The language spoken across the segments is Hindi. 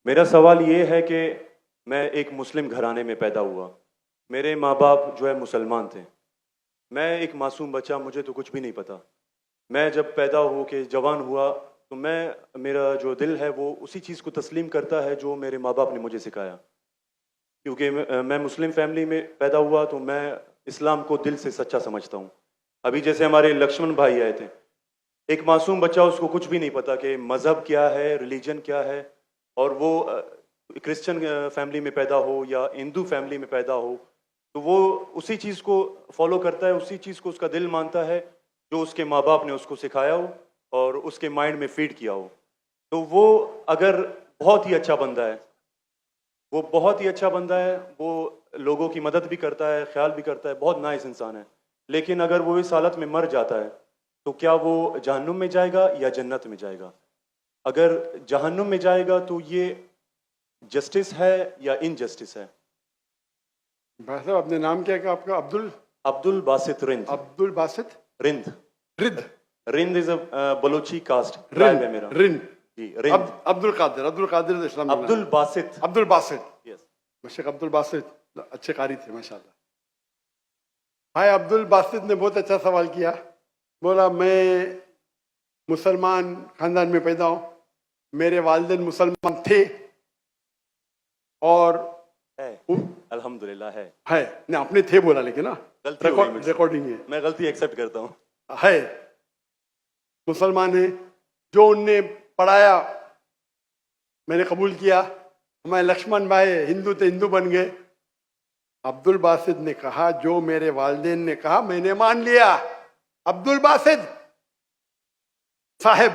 मेरा सवाल ये है कि मैं एक मुस्लिम घराने में पैदा हुआ। मेरे माँ बाप जो है मुसलमान थे। मैं एक मासूम बच्चा, मुझे तो कुछ भी नहीं पता। मैं जब पैदा हो के जवान हुआ तो मेरा जो दिल है वो उसी चीज़ को तस्लीम करता है जो मेरे माँ बाप ने मुझे सिखाया। क्योंकि मैं मुस्लिम फैमिली में पैदा हुआ तो मैं इस्लाम को दिल से सच्चा समझता हूँ। अभी जैसे हमारे लक्ष्मण भाई आए थे, एक मासूम बच्चा, उसको कुछ भी नहीं पता कि मज़हब क्या है, रिलीजन क्या है। और वो क्रिश्चियन फैमिली में पैदा हो या हिंदू फैमिली में पैदा हो, तो वो उसी चीज़ को फॉलो करता है, उसी चीज़ को उसका दिल मानता है जो उसके माँ बाप ने उसको सिखाया हो और उसके माइंड में फीड किया हो। तो वो अगर बहुत ही अच्छा बंदा है, वो बहुत ही अच्छा बंदा है, वो लोगों की मदद भी करता है, ख्याल भी करता है, बहुत नाइस इंसान है। लेकिन अगर वो इस हालत में मर जाता है तो क्या वो जहन्नुम में जाएगा या जन्नत में जाएगा? अगर जहन्नुम में जाएगा तो ये जस्टिस है या इनजस्टिस है? भाई साहब, आपने नाम क्या कहा आपका? Abdul Abdul Basit Rind. Abdul Basit Rind. Rind Rind is a Balochi caste रिन ट्राइब है मेरा। रिन जी, रिंद। अब्दुल कादिर इस्लाम में अब्दुल नाम। बासित। अब्दुल बासित। यस। शेख अब्दुल बासित अच्छे कारी थे माशाल्लाह। भाई अब्दुल बासित ने बहुत अच्छा सवाल किया। बोला मैं मुसलमान खानदान में पैदा हूँ, मेरे वालिदैन मुसलमान थे और है, अल्हम्दुलिल्लाह है। नहीं आपने थे बोला, लेकिन ना गलती हो गई मुझसे। रिकॉर्डिंग है। मैं गलती एक्सेप्ट करता हूँ। है मुसलमान है, जो उनने पढ़ाया मैंने कबूल किया। हमारे लक्ष्मण भाई हिंदू थे, हिंदू बन गए। अब्दुल बासित ने कहा जो मेरे वालिदैन ने कहा मैंने मान लिया। अब्दुल बासित साहब,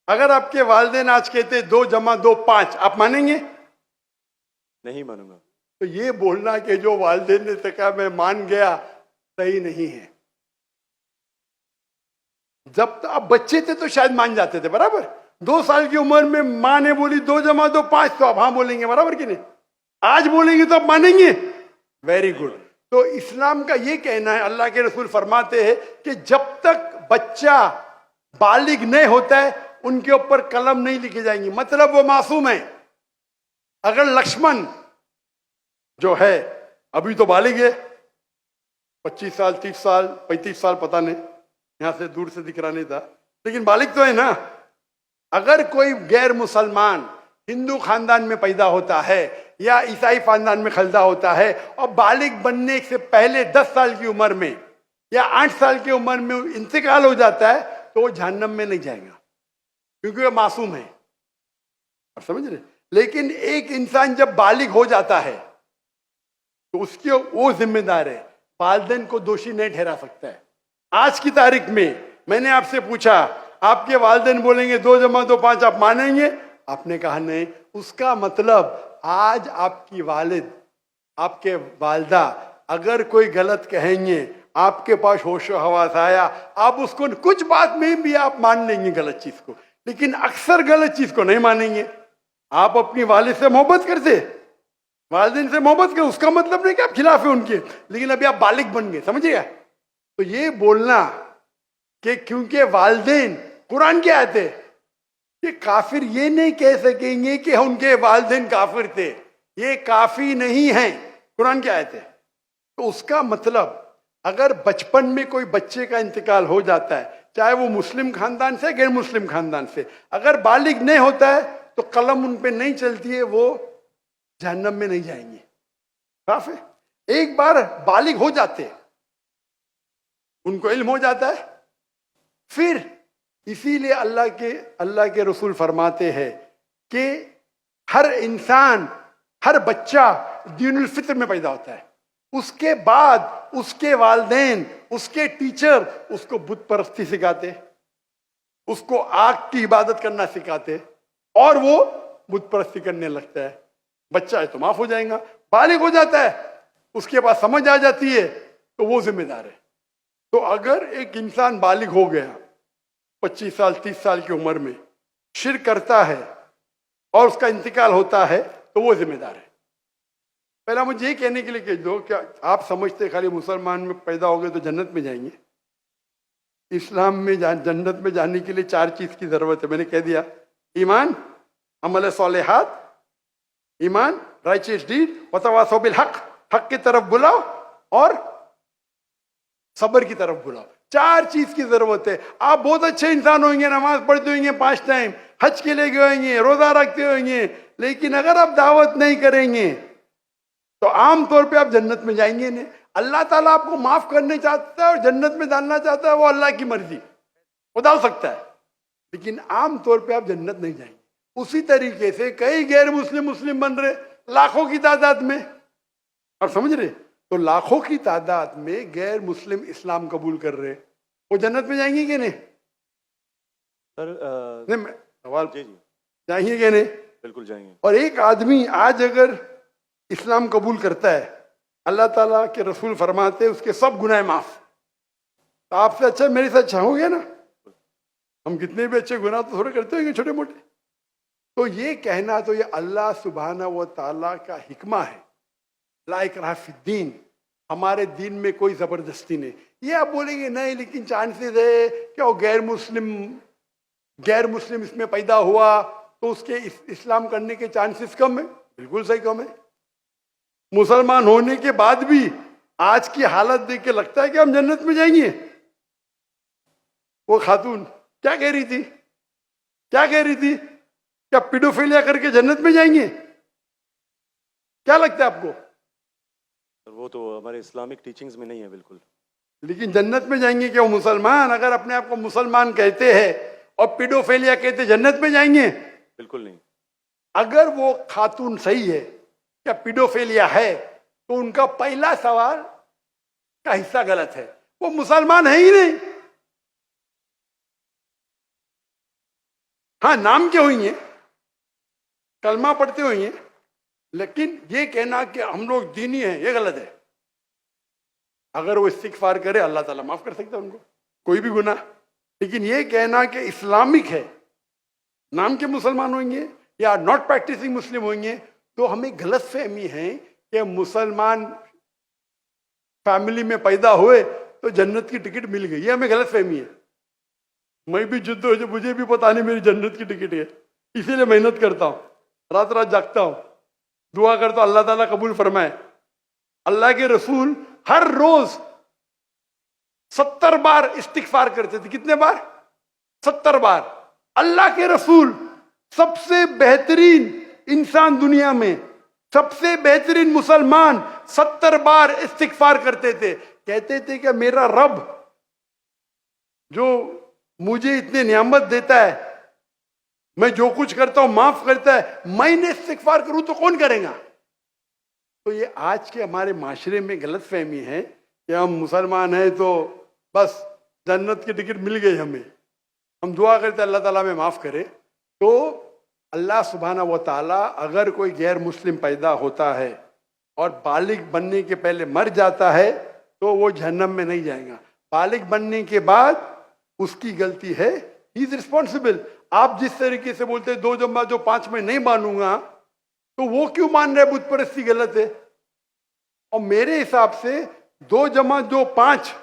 अगर आपके वालिदैन आज कहते 2 + 2 = 5, आप मानेंगे? नहीं मानूंगा। तो ये बोलना कि जो वालिदैन ने कहा मैं मान गया, सही नहीं है। जब तो आप बच्चे थे तो शायद मान जाते थे, बराबर। 2 साल की उम्र में माँ ने बोली 2 + 2 = 5, तो आप हाँ बोलेंगे, बराबर कि नहीं? आज बोलेंगे तो आप मानेंगे। Very good. तो इस्लाम का ये कहना है, अल्लाह के रसूल फरमाते हैं कि जब तक बच्चा बालिग नहीं होता है उनके ऊपर कलम नहीं लिखी जाएंगी, मतलब वो मासूम है। अगर लक्ष्मण जो है अभी तो बालिग है, 25 साल 30 साल 35 साल पता नहीं, यहां से दूर से दिख रहा नहीं था, लेकिन बालिग तो है ना। अगर कोई गैर मुसलमान हिंदू खानदान में पैदा होता है या ईसाई खानदान में पैदा होता है और बालिग बनने से पहले 10 साल की उम्र में या 8 साल की उम्र में इंतकाल हो जाता है, तो वो जहन्नम में नहीं जाएगा, क्योंकि वो मासूम है। आप समझ रहे? लेकिन एक इंसान जब बालिग हो जाता है तो उसके वो जिम्मेदार है, वालिदैन को दोषी नहीं ठहरा सकता है। आज की तारीख में मैंने आपसे पूछा, आपके वालिदैन बोलेंगे 2 + 2 = 5, आप मानेंगे? आपने कहा नहीं। उसका मतलब आज आपकी वालिद, आपके वालदा अगर कोई गलत कहेंगे, आपके पास होश हवास आया, आप उसको कुछ बात में भी आप मान लेंगे गलत चीज को, लेकिन अक्सर गलत चीज को नहीं मानेंगे। आप अपनी वालिद से मोहब्बत करते, वालिदैन से मोहब्बत कर, उसका मतलब नहीं कि आप खिलाफ है उनके, लेकिन अभी आप बालिग बन गए, समझिएगा। तो ये बोलना कि क्योंकि वालिदैन, कुरान की आयत है कि काफिर ये नहीं कह सकेंगे कि उनके वालिदैन काफिर थे, ये काफी नहीं है, कुरान की आयत है। तो उसका मतलब अगर बचपन में कोई बच्चे का इंतकाल हो जाता है, चाहे वो मुस्लिम खानदान से गैर मुस्लिम खानदान से, अगर बालिग नहीं होता है तो कलम उन पे नहीं चलती है, वो जहन्नम में नहीं जाएंगे। साफ है। एक बार बालिग हो जाते हैं, उनको इल्म हो जाता है, फिर इसीलिए अल्लाह के रसूल फरमाते हैं कि हर इंसान, हर बच्चा दीनुल फित्र में पैदा होता है। उसके बाद उसके वालिदैन, उसके टीचर उसको बुत परस्ती सिखाते, उसको आग की इबादत करना सिखाते, और वो बुत परस्ती करने लगता है। बच्चा है तो माफ हो जाएगा, बालिग हो जाता है, उसके बाद समझ आ जाती है, तो वो जिम्मेदार है। तो अगर एक इंसान बालिग हो गया 25 साल 30 साल की उम्र में, शिर्क करता है और उसका इंतकाल होता है, तो वो जिम्मेदार है। पहला मुझे ये कहने के लिए कह दो, क्या आप समझते खाली मुसलमान में पैदा हो गए तो जन्नत में जाएंगे? इस्लाम में जन्नत में जाने के लिए 4 चीज की जरूरत है। मैंने कह दिया, ईमान, अमल सालेहात ईमान, राइचियस डीड, वतवासौ बिल हक, हक की तरफ बुलाओ और सब्र की तरफ बुलाओ। 4 चीज की जरूरत है। आप बहुत अच्छे इंसान होंगे, नमाज पढ़ते होंगे 5 टाइम, हज के लिए गए होंगे, रोजा रखते होंगे, लेकिन अगर आप दावत नहीं करेंगे तो आमतौर पे आप जन्नत में जाएंगे नहीं। अल्लाह ताला आपको माफ करने चाहता है और जन्नत में डालना चाहता है, वो अल्लाह की मर्जी, वो डाल सकता है, लेकिन आमतौर पे आप जन्नत नहीं जाएंगे। उसी तरीके से कई गैर मुस्लिम मुस्लिम बन रहे लाखों की तादाद में, आप समझ रहे? तो लाखों की तादाद में गैर मुस्लिम इस्लाम कबूल कर रहे, वो जन्नत में जाएंगे कि नहीं? सर नहीं, मैं सवाल, जी जी जाएंगे कि नहीं? बिल्कुल जाएंगे। और एक आदमी आज अगर इस्लाम कबूल करता है, अल्लाह ताला के रसूल फरमाते उसके सब गुनाह माफ। तो आपसे अच्छा मेरे से अच्छा हो गया ना। हम कितने भी अच्छे गुनाह तो थोड़े करते होंगे छोटे मोटे। तो ये कहना, तो ये अल्लाह सुब्हाना व ताला का हिकमा है, ला इकराह फिद्दीन, हमारे दीन में कोई जबरदस्ती नहीं। ये आप बोलेंगे नहीं लेकिन चांसेस है क्या वो गैर मुस्लिम इसमें पैदा हुआ तो उसके इस्लाम करने के चांसेस कम है। बिल्कुल सही कम है। मुसलमान होने के बाद भी आज की हालत देख के लगता है कि हम जन्नत में जाएंगे। वो खातून क्या कह रही थी, क्या कह रही थी? क्या पीडोफिलिया करके जन्नत में जाएंगे? क्या लगता है आपको? सर वो तो हमारे इस्लामिक टीचिंग्स में नहीं है बिल्कुल। लेकिन जन्नत में जाएंगे क्या वो मुसलमान? अगर अपने आप को मुसलमान कहते हैं और पीडोफिलिया कहते, जन्नत में जाएंगे? बिल्कुल नहीं। अगर वो खातून सही है, क्या पीडोफिलिया है, तो उनका पहला सवाल का हिस्सा गलत है। वो मुसलमान है ही नहीं। हाँ, नाम के होंगे, कलमा पढ़ते होंगे, लेकिन ये कहना कि हम लोग दीनी हैं, ये गलत है। अगर वो इस्तिगफार करे अल्लाह ताला माफ कर सकता है उनको, कोई भी गुनाह। लेकिन ये कहना कि इस्लामिक है, नाम के मुसलमान होंगे या नॉट प्रैक्टिसिंग मुस्लिम होंगे, तो हमें गलत फहमी है कि मुसलमान फैमिली में पैदा हुए तो जन्नत की टिकट मिल गई। ये हमें गलत फहमी है। मैं भी जिद्द हो, मुझे भी पता नहीं मेरी जन्नत की टिकट है, इसीलिए मेहनत करता हूँ, रात रात जागता हूँ, दुआ करता हूँ अल्लाह ताला कबूल फरमाए। अल्लाह के रसूल हर रोज 70 बार इस्तिगफार करते थे। कितने बार? 70 बार। अल्लाह के रसूल सबसे बेहतरीन इंसान दुनिया में, सबसे बेहतरीन मुसलमान 70 बार इस्तिगफार करते थे। कहते थे कि मेरा रब जो मुझे इतने नियामत देता है, मैं जो कुछ करता हूं माफ करता है, मैंने इस्तिगफार करूं तो कौन करेगा? तो ये आज के हमारे माशरे में गलत फहमी है कि हम मुसलमान हैं तो बस जन्नत की टिकट मिल गई हमें, हम दुआ करते अल्लाह ताला में माफ करे। तो अल्लाह सुब्हाना व ताला अगर कोई गैर मुस्लिम पैदा होता है और बालिग बनने के पहले मर जाता है तो वो जहन्नम में नहीं जाएगा। बालिग बनने के बाद उसकी गलती है, ही इज रिस्पॉन्सिबल। आप जिस तरीके से बोलते हैं 2 जमा जो 5 में नहीं मानूंगा, तो वो क्यों मान रहे बुत परस्ती गलत है? और मेरे हिसाब से 2 जमा जो 5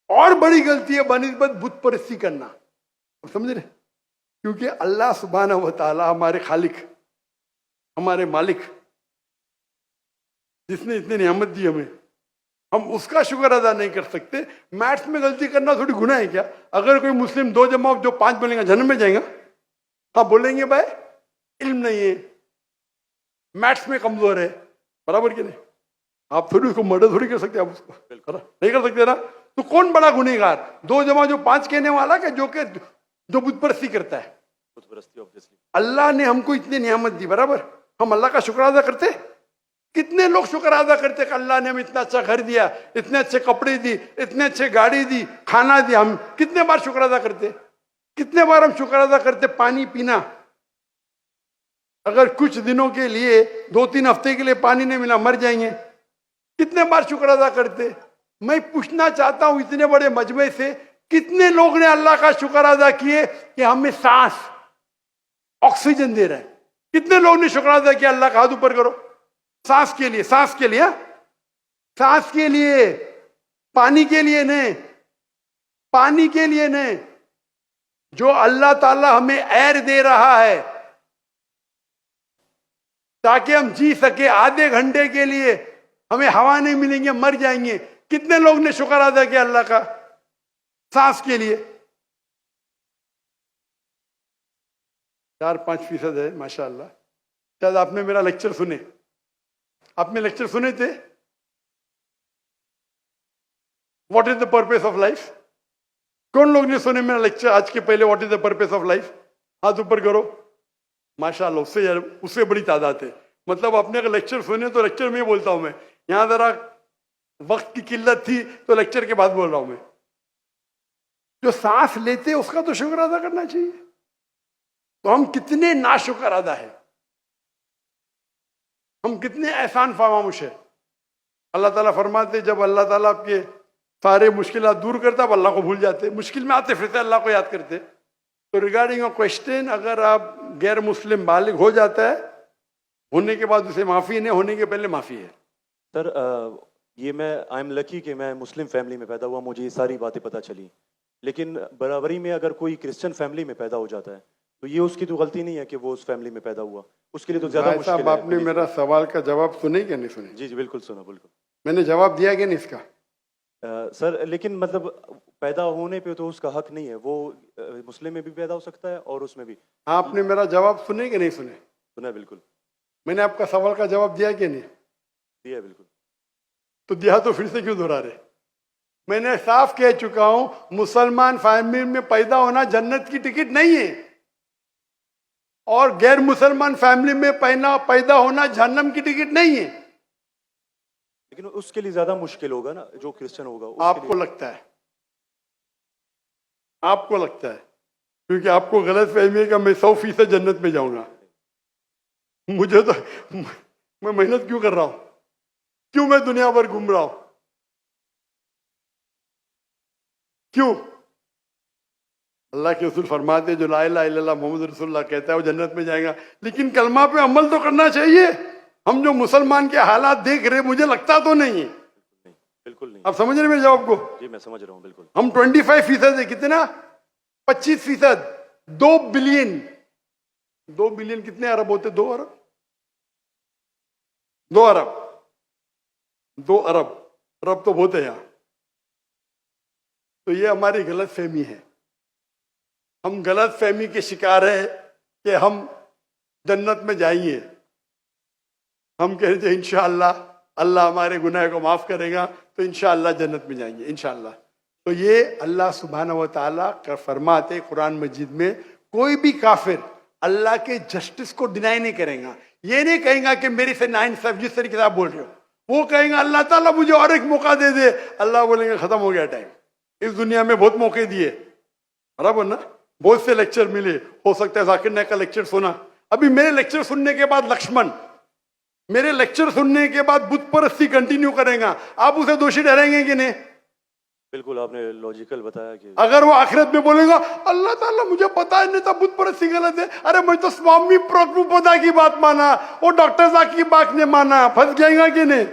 और बड़ी गलती है बनिस्बत बुत परस्ती करना। समझ रहे? क्योंकि अल्लाह सुब्हाना व ताला हमारे खालिक, हमारे मालिक, जिसने इतनी नियामत दी हमें, हम उसका शुक्र अदा नहीं कर सकते। मैथ्स में गलती करना थोड़ी गुनाह है क्या? अगर कोई मुस्लिम 2 जमा जो 5 बोलेंगे जन्नत में जाएगा? हाँ बोलेंगे भाई इल्म नहीं है, मैथ्स में कमजोर है, बराबर कि नहीं? आप थोड़ी उसको मर्डर थोड़ी कर सकते, आप उसको नहीं कर सकते ना। तो कौन बड़ा गुनहगार, 2 जमा जो 5 कहने वाला क्या जो बुत परस्ती करता है? बुत परस्ती ऑब्वियसली। अल्लाह ने हमको इतनी नियामत दी, बराबर, हम अल्लाह का शुक्र अदा करते? कितने लोग शुक्र अदा करते कि अल्लाह ने हमें इतना अच्छा घर दिया, इतने अच्छे कपड़े दी, इतने अच्छे गाड़ी दी, खाना दिया। हम कितने बार शुक्र अदा करते? कितने बार हम शुक्र अदा करते? पानी पीना, अगर कुछ दिनों के लिए 2-3 हफ्ते के लिए पानी नहीं मिला मर जाएंगे, कितने बार शुक्र अदा करते? मैं पूछना चाहता हूं इतने बड़े मजमे से कितने लोग ने अल्लाह का शुक्र अदा किए कि हमें सांस ऑक्सीजन दे रहे हैं? कितने लोग ने शुक्र अदा किया? अल्लाह का हाथ ऊपर करो। सांस के लिए, सांस के लिए, सांस के लिए, पानी के लिए नहीं, पानी के लिए नहीं। जो अल्लाह ताला हमें एयर दे रहा है, ताकि हम जी सके। आधे घंटे के लिए हमें हवा नहीं मिलेंगे, मर जाएंगे। कितने लोग ने शुक्र अदा किया अल्लाह का सांस के लिए? 4-5% है माशाअल्लाह। शायद आपने मेरा लेक्चर सुने, आपने लेक्चर सुने थे what is the purpose of life? कौन लोग ने सुने मेरा लेक्चर आज के पहले? What is the purpose of life? हाथ ऊपर करो। माशाअल्लाह, उससे बड़ी तादाद है। मतलब आपने अगर लेक्चर सुने तो लेक्चर में बोलता हूं मैं, यहां जरा वक्त की किल्लत थी तो लेक्चर के बाद बोल रहा हूं मैं। जो सांस लेते उसका तो शुक्र अदा करना चाहिए। तो हम कितने नाशुक्र अदा है, हम कितने एहसान फरामोश है। अल्लाह ताला फरमाते जब अल्लाह ताला आपके सारे मुश्किलात दूर करता, अब अल्लाह को भूल जाते, मुश्किल में आते फिरते अल्लाह को याद करते। तो रिगार्डिंग अ क्वेश्चन, अगर आप गैर मुस्लिम बालिग हो जाता है, होने के बाद उसे माफी नहीं, होने के पहले माफी है। सर ये मैं आई एम लकी कि मैं मुस्लिम फैमिली में पैदा हुआ, मुझे ये सारी बातें पता चली। लेकिन बराबरी में अगर कोई क्रिश्चियन फैमिली में पैदा हो जाता है तो ये उसकी तो गलती नहीं है कि वो उस फैमिली में पैदा हुआ, उसके लिए तो ज्यादा मुश्किल है। आपने मेरा सवाल का जवाब सुने कि नहीं सुने? जी जी बिल्कुल सुना, बिल्कुल मैंने जवाब दिया कि नहीं इसका? सर लेकिन मतलब पैदा होने पे तो उसका हक नहीं है, वो मुस्लिम में भी पैदा हो सकता है और उसमें भी। आपने मेरा जवाब सुने कि नहीं सुने? सुना है बिल्कुल। मैंने आपका सवाल का जवाब दिया कि नहीं? दिया है बिल्कुल। तो दिया तो फिर से क्यों दोहरा रहे? मैंने साफ कह चुका हूं, मुसलमान फैमिली में पैदा होना जन्नत की टिकट नहीं है, और गैर मुसलमान फैमिली में पैदा होना जहन्नम की टिकट नहीं है। लेकिन उसके लिए ज्यादा मुश्किल होगा ना जो क्रिश्चियन होगा। आपको लगता है, आपको लगता है, क्योंकि आपको गलत फहमी है कि मैं 100% जन्नत में जाऊंगा। मुझे तो, मैं मेहनत क्यों कर रहा हूं, क्यों मैं दुनिया भर घूम रहा हूं, क्यों? अल्लाह के रसूल फरमाते जो ला इलाहा इल्लल्लाह मोहम्मद रसूलुल्लाह कहता है वो जन्नत में जाएगा। लेकिन कलमा पे अमल तो करना चाहिए। हम जो मुसलमान के हालात देख रहे, मुझे लगता तो नहीं है। बिल्कुल नहीं। आप समझ रहे मेरे जवाब को? जी मैं समझ रहा हूँ बिल्कुल। हम 25% है, कितना? 25%। 2 बिलियन, 2 बिलियन कितने अरब होते? 2 अरब, 2 अरब, 2 अरब, अरब तो बहुत है यहाँ। तो ये हमारी गलत फहमी है। हम गलत फहमी के शिकार है कि हम जन्नत में जाएंगे। हम कह रहे थे इंशाअल्लाह अल्लाह हमारे गुनाह को माफ करेगा तो इंशाअल्लाह जन्नत में जाएंगे इंशाअल्लाह। तो ये अल्लाह सुब्हानहू व तआला का फरमाते कुरान मजीद में, कोई भी काफिर अल्लाह के जस्टिस को डिनाई नहीं करेगा। ये नहीं कहेगा कि मेरे से नाइंसाफ, जिस तरीके से आप बोल रहे हो, वो कहेगा अल्लाह ताला मुझे और एक मौका दे दे। अल्लाह बोलेंगे खत्म हो गया टाइम, इस दुनिया में बहुत मौके दिए, बराबर ना? बहुत से लेक्चर मिले, हो सकता है जाकिर नायक का लेक्चर सुना। अभी मेरे लेक्चर सुनने के बाद लक्ष्मण मेरे लेक्चर सुनने के बाद बुत परस्ती कंटिन्यू करेगा, आप उसे दोषी ठहराएंगे कि नहीं? बिल्कुल, आपने लॉजिकल बताया कि अगर वो आखिरत में बोलेगा अल्लाह ताला मुझे पता ही नहीं था बुत परस्ती गलत है, अरे मैं तो स्वामी प्रभुपदा की बात माना, वो डॉक्टर साहब की बात नहीं माना, फंस जाएगा कि नहीं?